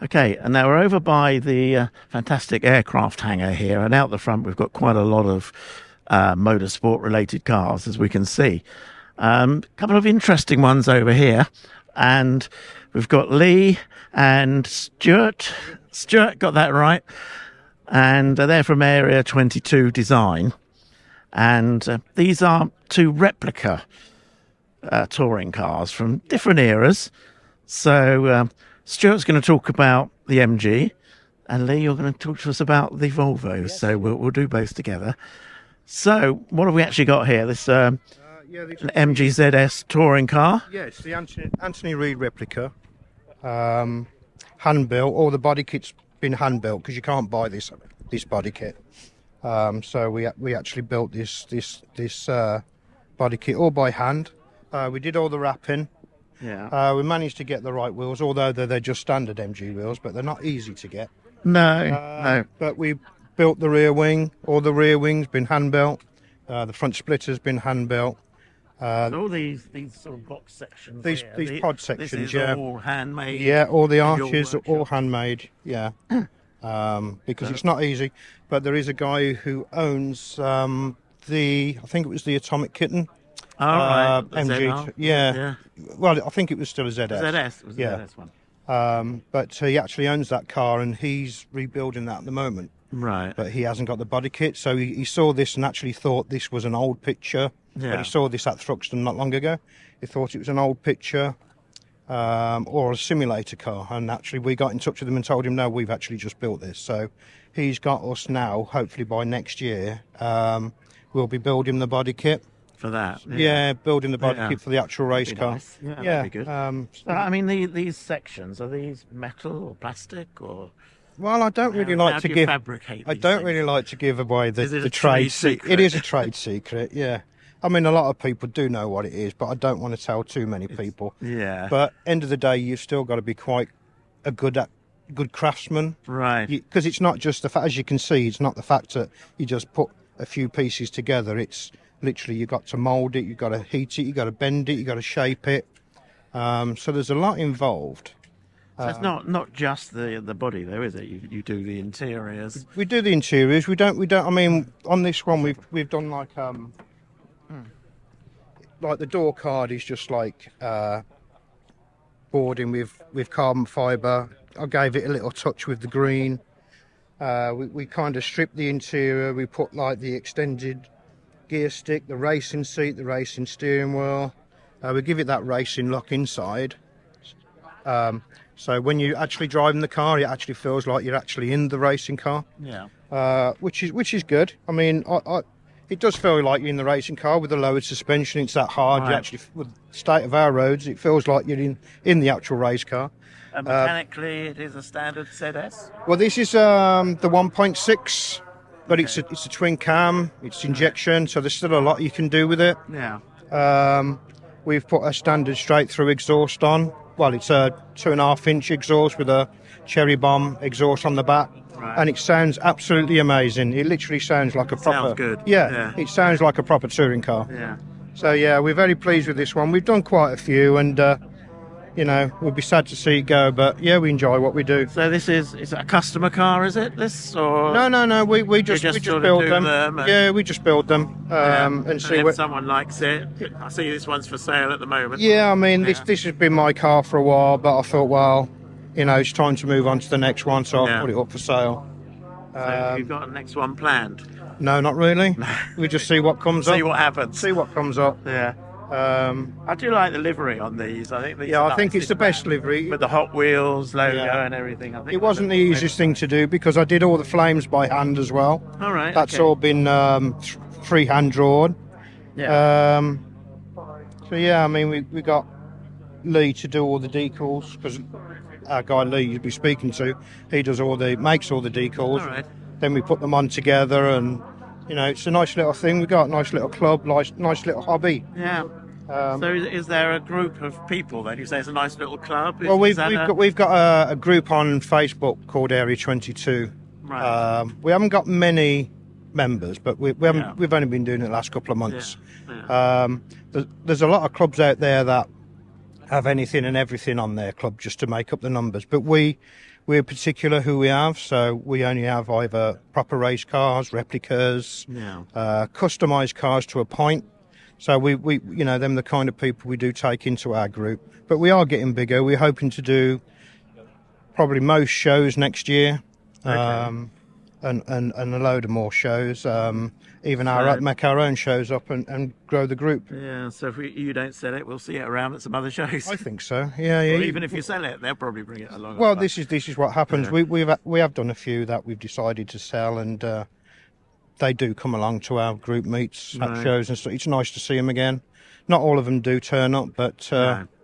Okay, and now we're over by the fantastic aircraft hangar here, and out the front we've got quite a lot of motorsport related cars, as we can see. A couple of interesting ones over here, and we've got Lee and Stuart. Stuart got that right, and they're from Area 22 Design, and these are two replica touring cars from different eras. So Stuart's going to talk about the MG, and Lee, you're going to talk to us about the Volvo. Yes. So we'll do both together. So what have we actually got here? This an MGZS touring car. Yeah, it's the Anthony Reid replica, hand built. All the body kit's been hand built because you can't buy this body kit. So we actually built this body kit all by hand. We did all the wrapping. Yeah. We managed to get the right wheels, although they're just standard MG wheels, but they're not easy to get. No. But we built the rear wing. All the rear wing's been hand built. The front splitter's been hand built. All these sort of box sections. These pod sections, this is all handmade. Yeah, all the arches are all handmade. Yeah. Because it's not easy. But there is a guy who owns I think it was the Atomic Kitten. Oh, right. MG. Yeah. Well, I think it was still a ZS. ZS was the ZS one. But he actually owns that car, and he's rebuilding that at the moment. Right. But he hasn't got the body kit, so he saw this and actually thought this was an old picture. Yeah. But he saw this at Thruxton not long ago. He thought it was an old picture or a simulator car, and actually we got in touch with him and told him, no, we've actually just built this. So he's got us now, hopefully by next year, we'll be building the body kit. For that, building the body kit for the actual race car. Nice. Yeah, that'd be good. So, I mean, these sections, are these metal or plastic or? Well, I don't really like to give. Fabricate I don't really like to give away the trade secret. It is a trade secret. Yeah. I mean, a lot of people do know what it is, but I don't want to tell too many people. Yeah. But end of the day, you've still got to be quite a good craftsman, right? Because it's not just the fact, as you can see, it's not the fact that you just put a few pieces together. It's literally, you've got to mould it, you've got to heat it, you've got to bend it, you've got to shape it. So there's a lot involved. So it's not just the body, though, is it? You do the interiors. We do the interiors. We don't. I mean, on this one, we've done like the door card is just like boarding with carbon fibre. I gave it a little touch with the green. We kind of stripped the interior. We put like the extended gear stick, the racing seat, the racing steering wheel. We give it that racing look inside. So when you're actually driving the car, it actually feels like you're actually in the racing car. Yeah. Which is good. I mean, it does feel like you're in the racing car with the lowered suspension. It's that hard. Right. You actually, with the state of our roads, it feels like you're in the actual race car. And mechanically, it is a standard ZS. Well, this is the 1.6. But it's a twin cam, it's injection, so there's still a lot you can do with it. Yeah. We've put a standard straight through exhaust on. Well, it's a 2.5-inch exhaust with a cherry bomb exhaust on the back. Right. And it sounds absolutely amazing. It literally sounds like a proper... Sounds good. Yeah, it sounds like a proper touring car. Yeah. So yeah, we're very pleased with this one. We've done quite a few, and we'd be sad to see it go, but yeah, we enjoy what we do. So is it a customer car, is it, this? Or No, we just build them. Yeah, we just build them. And see if someone likes it. I see this one's for sale at the moment. Yeah, I mean, this has been my car for a while, but I thought, well, it's time to move on to the next one, so I'll put it up for sale. So you've got a next one planned? No, not really. We just see what comes up. See what happens. See what comes up. Yeah. I do like the livery on these. I think I think it's the best livery with the Hot Wheels logo and everything. I think it wasn't the easiest thing to do because I did all the flames by hand as well. All right, that's all been freehand drawn. Yeah. So yeah, I mean we got Lee to do all the decals because our guy Lee you'll be speaking to, he makes all the decals. All right. Then we put them on together and. It's a nice little thing. We've got a nice little club, nice little hobby. Yeah. So is there a group of people then? You say it's a nice little club? Well, we've got a group on Facebook called Area 22. Right. We haven't got many members, but we've only been doing it the last couple of months. Yeah. There's a lot of clubs out there that have anything and everything on their club just to make up the numbers. But we're particular who we have, so we only have either proper race cars, replicas, customised cars to a point. So we you know, them the kind of people we do take into our group. But we are getting bigger. We're hoping to do probably most shows next year, and a load of more shows. Even make our own shows up and grow the group. Yeah, so if you don't sell it, we'll see it around at some other shows. I think so. Yeah. Or even if you sell it, they'll probably bring it along. Well, this is what happens. Yeah. We have done a few that we've decided to sell, and they do come along to our group meets at shows and stuff. It's nice to see them again. Not all of them do turn up, but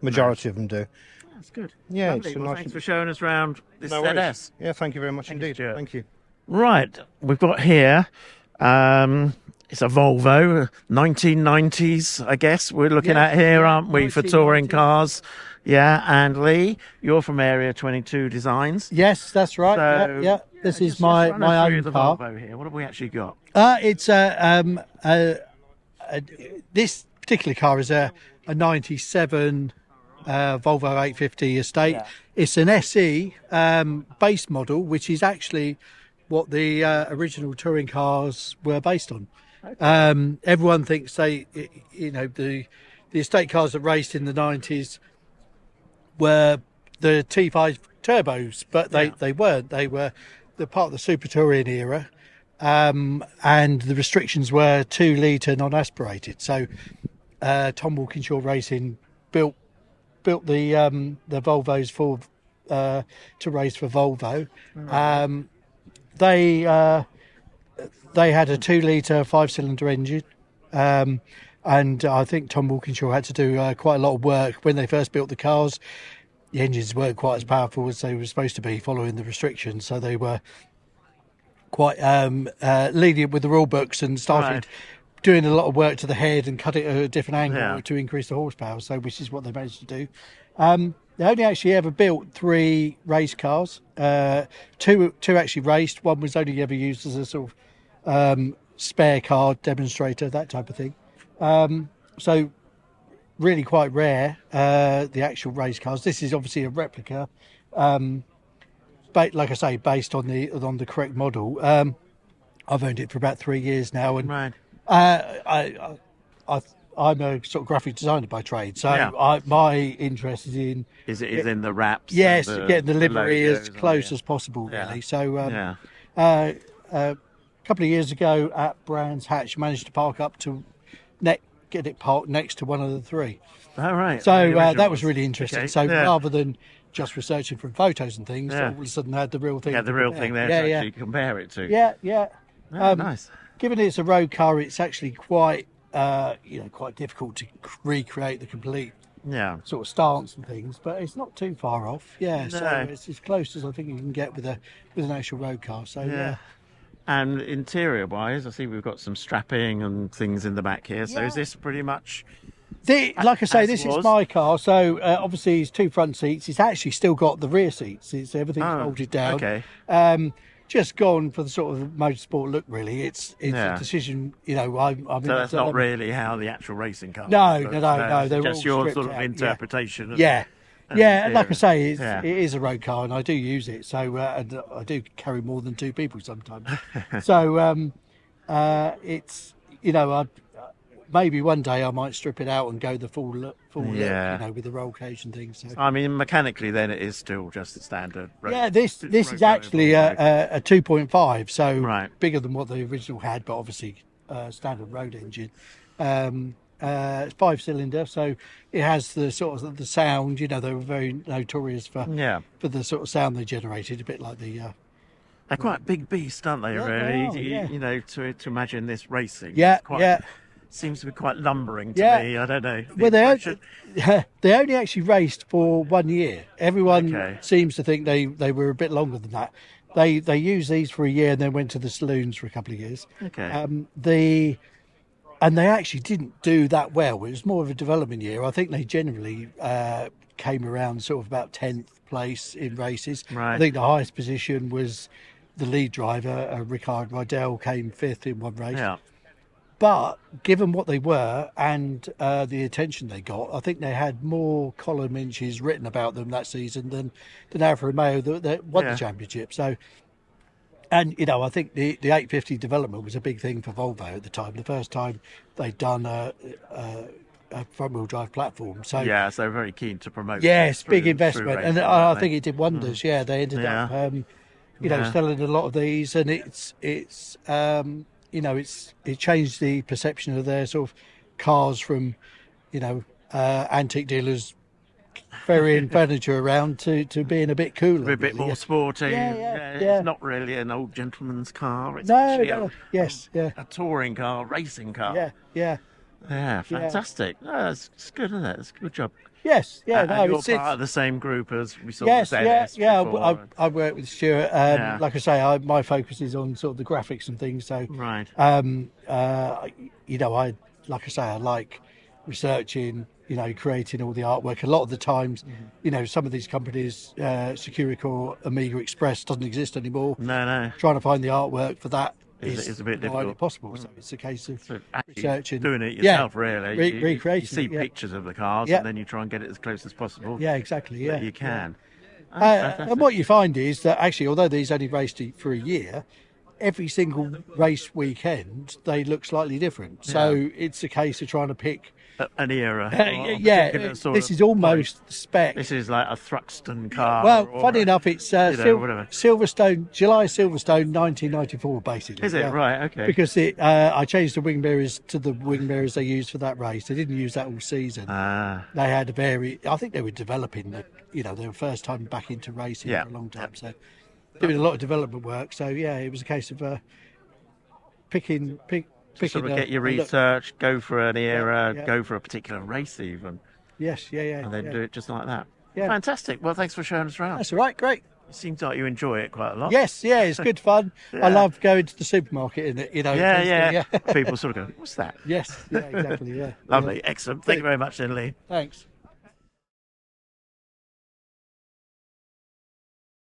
majority of them do. That's good. Yeah, it's thanks for showing us around this ZS. Yeah, thank you very much indeed. Stuart. Thank you. Right, we've got here. It's a Volvo, 1990s, I guess we're looking at here, aren't we, for touring cars? Yeah, and Lee, you're from Area 22 Designs. Yes, that's right. So, yeah. This is my own car. Volvo here. What have we actually got? It's this particular car is a 97 Volvo 850 estate. Yeah. It's an SE base model, which is actually what the original touring cars were based on. Okay. Everyone thinks the estate cars that raced in the 90s were the T5 turbos, but they weren't. They were the part of the Super Touring era, and the restrictions were 2 litre non-aspirated. So Tom Walkinshaw Racing built the Volvos for to race for Volvo. They had a 2 litre 5-cylinder engine, and I think Tom Walkinshaw had to do quite a lot of work when they first built the cars. The engines weren't quite as powerful as they were supposed to be following the restrictions, so they were quite lenient with the rule books and started doing a lot of work to the head and cut it at a different angle to increase the horsepower, so which is what they managed to do. They only actually ever built 3 race cars. Two actually raced. One was only ever used as a sort of spare car demonstrator, that type of thing. So really quite rare, the actual race cars. This is obviously a replica, but like I say, based on the correct model. I've owned it for about 3 years now, and I'm a sort of graphic designer by trade, so my interest is in in the wraps. Yes, getting the livery as close as possible, really. So a couple of years ago at Brands Hatch, managed to park up to get it parked next to one of the 3. Oh, right. So that was really interesting. Okay. So rather than just researching from photos and things, all of a sudden had the real thing. Yeah, the real thing there to actually compare it to. Yeah. Nice. Given it's a road car, it's actually quite quite difficult to recreate the complete sort of stance and things, but it's not too far off. Yeah, so it's as close as I think you can get with an actual road car. So yeah. And interior wise, I see we've got some strapping and things in the back here. So is this pretty much like I say, this is my car, so obviously it's 2 front seats. It's actually still got the rear seats. It's everything's folded down. Okay. Just gone for the sort of motorsport look, really. It's a decision, I'm so that's not really how the actual racing car. No. They're just all your sort of out. interpretation. And like I say, it is a road car, and I do use it. So and I do carry more than 2 people sometimes. So it's maybe one day I might strip it out and go the full look, with the roll cage and things. So. I mean, mechanically, then it is still just a standard road. Yeah, this is actually a 2.5, so bigger than what the original had, but obviously standard road engine. It's 5-cylinder, so it has the sort of the sound. They were very notorious for the sort of sound they generated, a bit like the. They're quite big beasts, aren't they? Really, to imagine this racing. Seems to be quite lumbering to me. I don't know. Well, they only actually raced for 1 year. Everyone seems to think they were a bit longer than that. They used these for a year and then went to the saloons for a couple of years. Okay. And they actually didn't do that well. It was more of a development year. I think they generally came around sort of about 10th place in races. Right. I think the highest position was the lead driver, Rickard Rydell, came 5th in one race. Yeah. But given what they were and the attention they got, I think they had more column inches written about them that season than Alfa Romeo that won the championship. So, and I think the 850 development was a big thing for Volvo at the time. The first time they'd done a front-wheel drive platform. So so very keen to promote. Yes, big investment, racing, and I think it did wonders. Yeah, they ended up, selling a lot of these, and it changed the perception of their sort of cars from, antique dealers ferrying furniture around to being a bit cooler, a bit more sporty. Yeah. It's not really an old gentleman's car. It's No. a touring car, racing car. Yeah. Fantastic. No, it's good, isn't it? It's a good job. Yes, and you're part of the same group as we saw. Yes, before. I work with Stuart. Like I say, my focus is on sort of the graphics and things. So, right. I like researching, creating all the artwork. A lot of the times, some of these companies, Securicore, Amiga Express doesn't exist anymore. No. Trying to find the artwork for that is a bit difficult. Possible. So it's a case of researching, doing it yourself, really. Recreating. You see pictures of the cars, and then you try and get it as close as possible. Yeah, exactly. Yeah, you can. And what you find is that actually, although these only raced for a year, every single race weekend they look slightly different. So it's a case of trying to pick an era. This is almost the spec. This is like a Thruxton car. Well, funny enough, it's Silverstone, July Silverstone 1994, basically. Is it? Right, okay. Because I changed the wing mirrors to the wing mirrors they used for that race. They didn't use that all season. They had I think they were developing they were first time back into racing for a long time. So doing a lot of development work. So it was a case of picking sort of get your research, go for an era, go for a particular race even. Yes, and then do it just like that. Yeah. Fantastic. Well, thanks for showing us around. That's all right, great. It seems like you enjoy it quite a lot. Yes, it's good fun. I love going to the supermarket in it, Yeah. People sort of go, what's that? Yes, exactly, Lovely, excellent. Thank you very much then, Lee. Thanks.